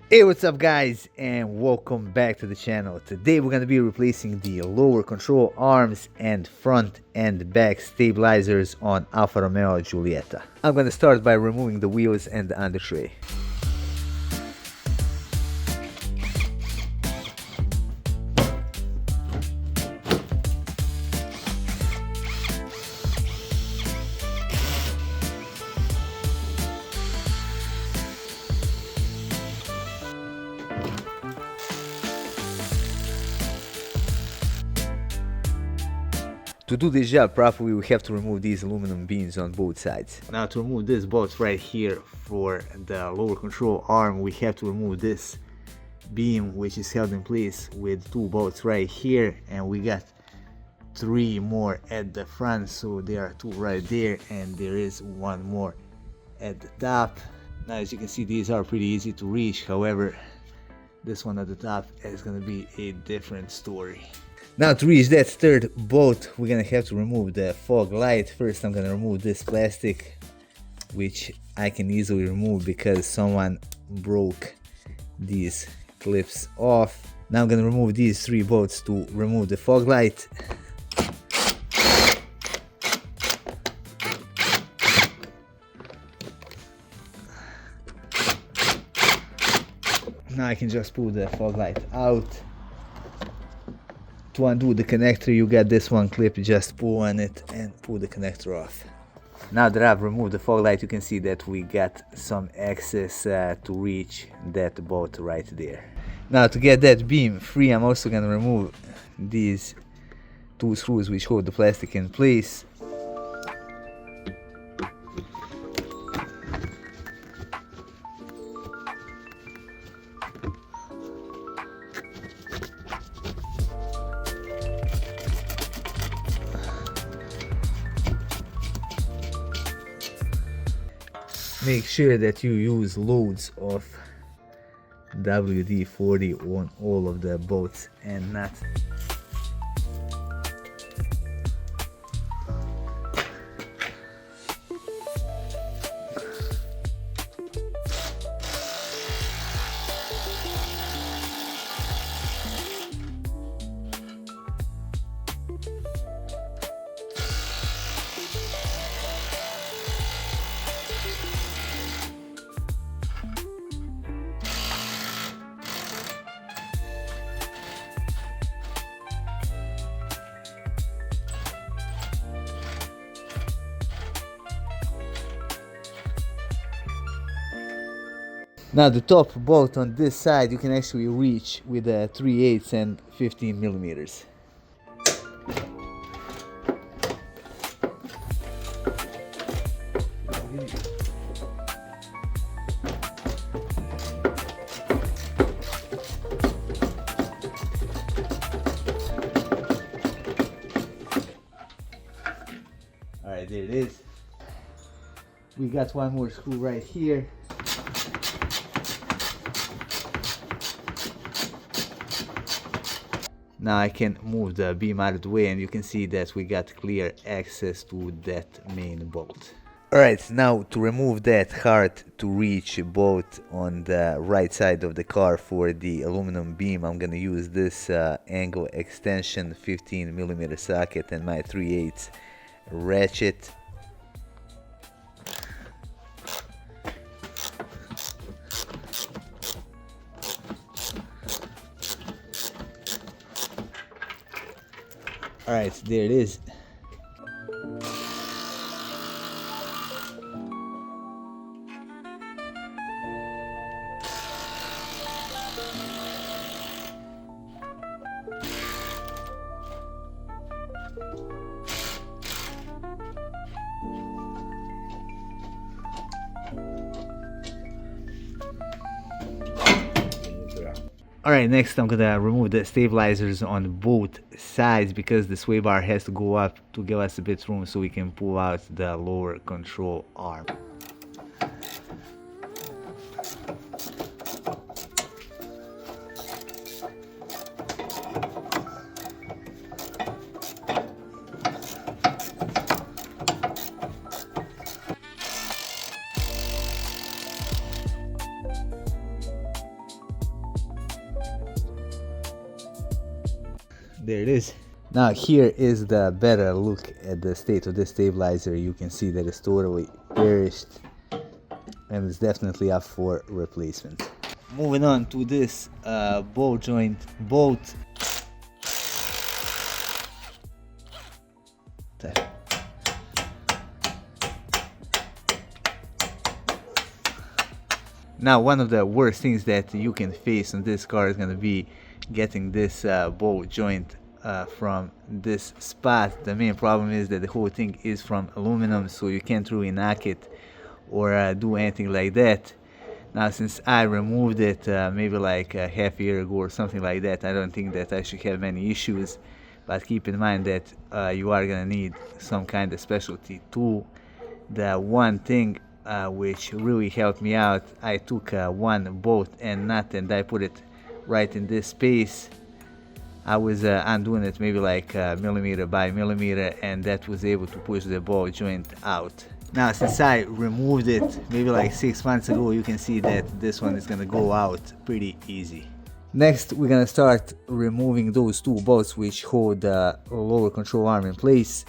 Hey, what's up guys, and welcome back to the channel. Today we're going to be replacing the lower control arms and front and back stabilizers on Alfa Romeo Giulietta. I'm going to start by removing the wheels and the undertray. To do this job properly, we have to remove these aluminum beams on both sides. Now to remove this bolt right here for the lower control arm, we have to remove this beam which is held in place with two bolts right here, and we got three more at the front, so there are two right there and there is one more at the top. Now as you can see, these are pretty easy to reach, however this one at the top is going to be a different story. Now to reach that third bolt, we're gonna have to remove the fog light. First I'm gonna remove this plastic, which I can easily remove because someone broke these clips off. Now I'm gonna remove these three bolts to remove the fog light. Now I can just pull the fog light out. To undo the connector, you got this one clip, just pull on it and pull the connector off. Now that I've removed the fog light, you can see that we got some access to reach that bolt right there. Now to get that beam free, I'm also going to remove these two screws which hold the plastic in place. Make sure that you use loads of WD-40 on all of the bolts and nuts. Now the top bolt on this side you can actually reach with a 3/8 and 15 millimeters. Alright, there it is. We got one more screw right here. Now I can move the beam out of the way and you can see that we got clear access to that main bolt. Alright, now to remove that hard to reach bolt on the right side of the car for the aluminum beam, I'm gonna use this angle extension 15 millimeter socket and my 3/8 ratchet. Alright, there it is. Alright, next I'm gonna remove the stabilizers on both sides because the sway bar has to go up to give us a bit room so we can pull out the lower control arm. there it is. Now here is the better look at the state of this stabilizer. You can see that it's totally perished and it's definitely up for replacement. Moving on to this ball joint bolt. Now one of the worst things that you can face on this car is going to be getting this ball joint from this spot. The main problem is that the whole thing is from aluminum, so you can't really knock it or do anything like that. Now since I removed it maybe like a half year ago or something like that, I don't think that I should have any issues, but keep in mind that you are gonna need some kind of specialty tool. The one thing which really helped me out, I took one bolt and nut and I put it right in this space. I was undoing it maybe like millimeter by millimeter, and that was able to push the ball joint out. Now since I removed it maybe like 6 months ago, you can see that this one is gonna go out pretty easy. Next we're gonna start removing those two bolts which hold the lower control arm in place.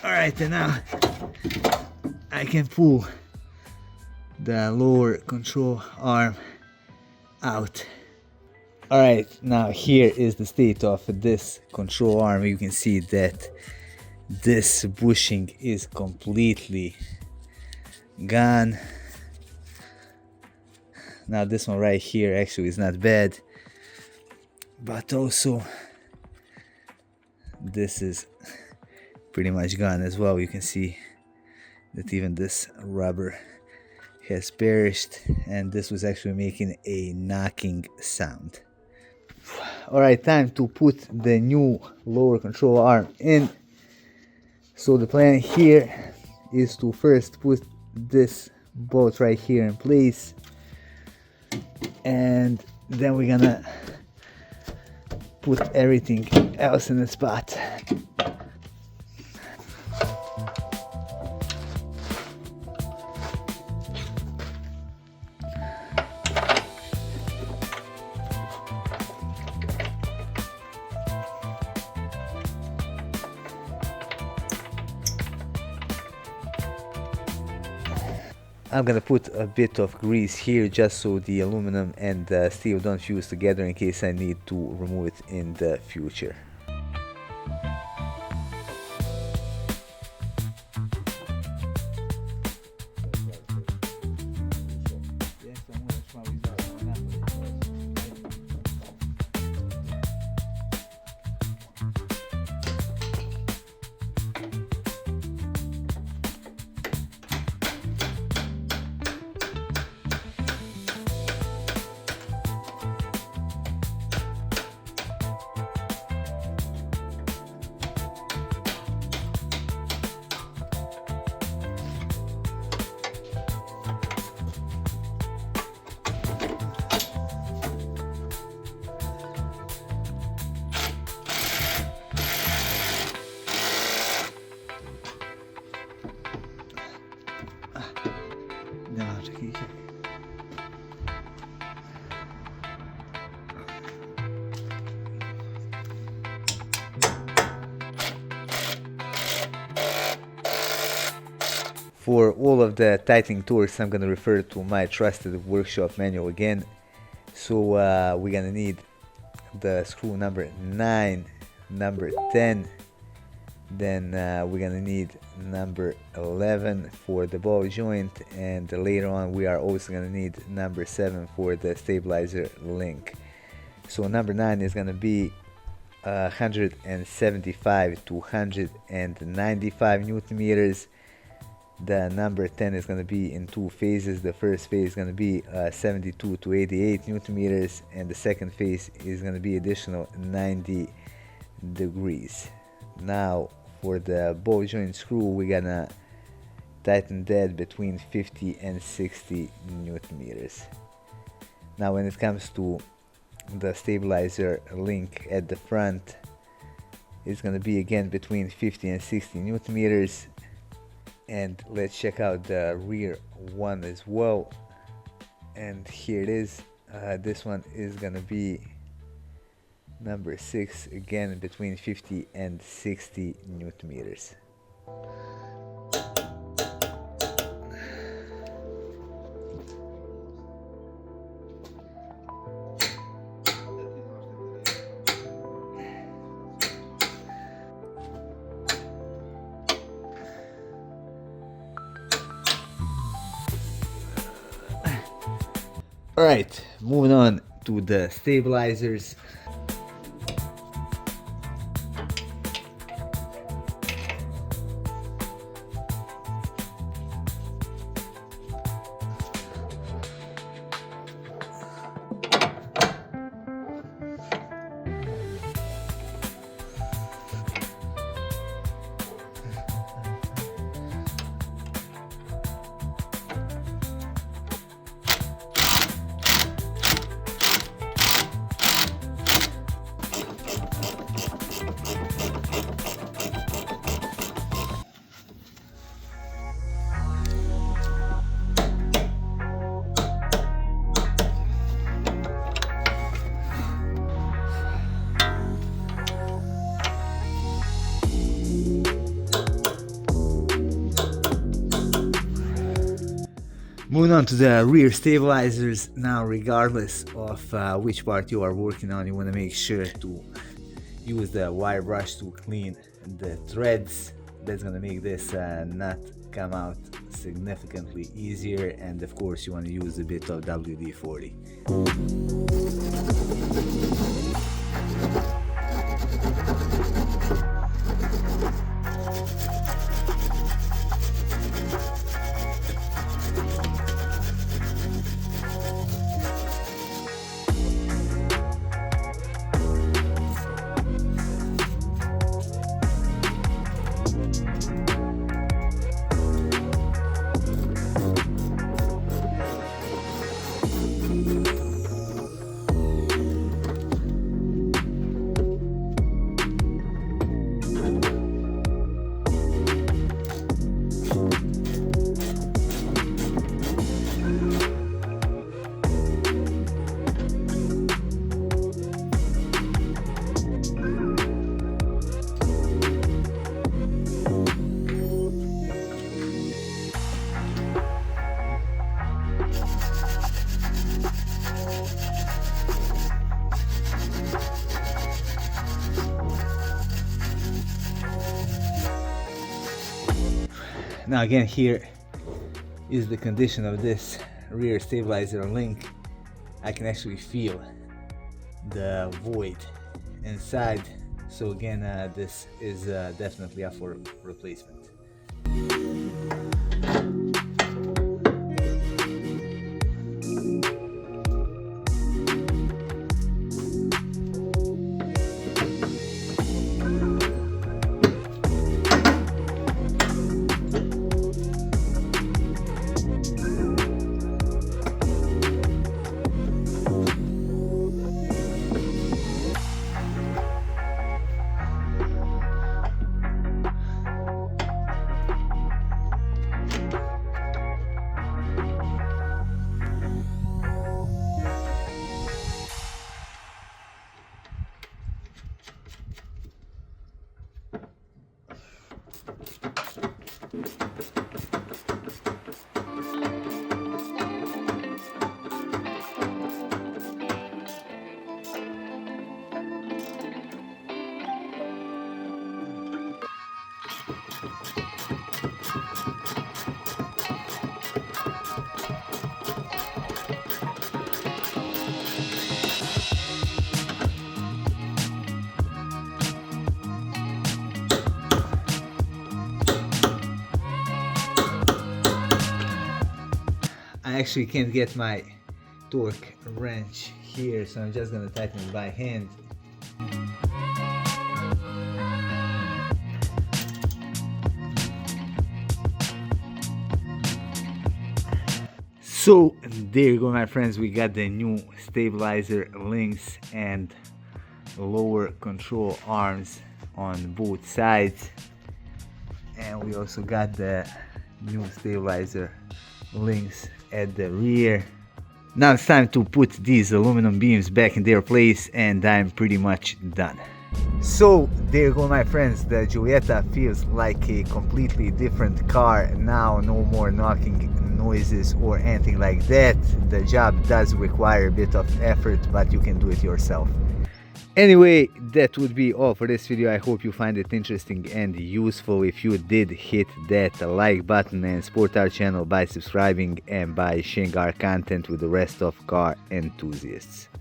Alright, and now I can pull the lower control arm out. Alright, now here is the state of this control arm. You can see that this bushing is completely gone. Now this one right here actually is not bad, but also this is pretty much gone as well. You can see that even this rubber has perished, and this was actually making a knocking sound. Alright, time to put the new lower control arm in. So the plan here is to first put this bolt right here in place, and then we're gonna put everything else in the spot. I'm gonna put a bit of grease here just so the aluminum and the steel don't fuse together in case I need to remove it in the future. For all of the tightening tools, I'm gonna refer to my trusted workshop manual again. So we're gonna need the screw number 9, number 10, then we're gonna need number 11 for the ball joint, and later on we are also gonna need number 7 for the stabilizer link. So number 9 is gonna be 175 to 195 newton meters. The number 10 is going to be in two phases. The first phase is going to be 72 to 88 newton meters, and the second phase is going to be additional 90 degrees. Now for the ball joint screw, we're gonna tighten that between 50 and 60 newton meters. Now when it comes to the stabilizer link at the front, it's gonna be again between 50 and 60 newton meters. And let's check out the rear one as well. And here it is. This one is gonna be number 6, again between 50 and 60 newton meters. Alright, moving on to the stabilizers. Moving on to the rear stabilizers. Now, regardless of which part you are working on, you want to make sure to use the wire brush to clean the threads. That's going to make this nut come out significantly easier, and of course you want to use a bit of WD-40. Now again, here is the condition of this rear stabilizer link. I can actually feel the void inside, so again this is definitely up for replacement. I actually can't get my torque wrench here, so I'm just gonna tighten it by hand. So there you go, my friends, we got the new stabilizer links and lower control arms on both sides, and we also got the new stabilizer links at the rear. Now it's time to put these aluminum beams back in their place, and I'm pretty much done. So there you go, my friends, the Giulietta feels like a completely different car now. No more knocking noises or anything like that. The job does require a bit of effort, but you can do it yourself. Anyway, that would be all for this video. I hope you find it interesting and useful. If you did, hit that like button and support our channel by subscribing and by sharing our content with the rest of car enthusiasts.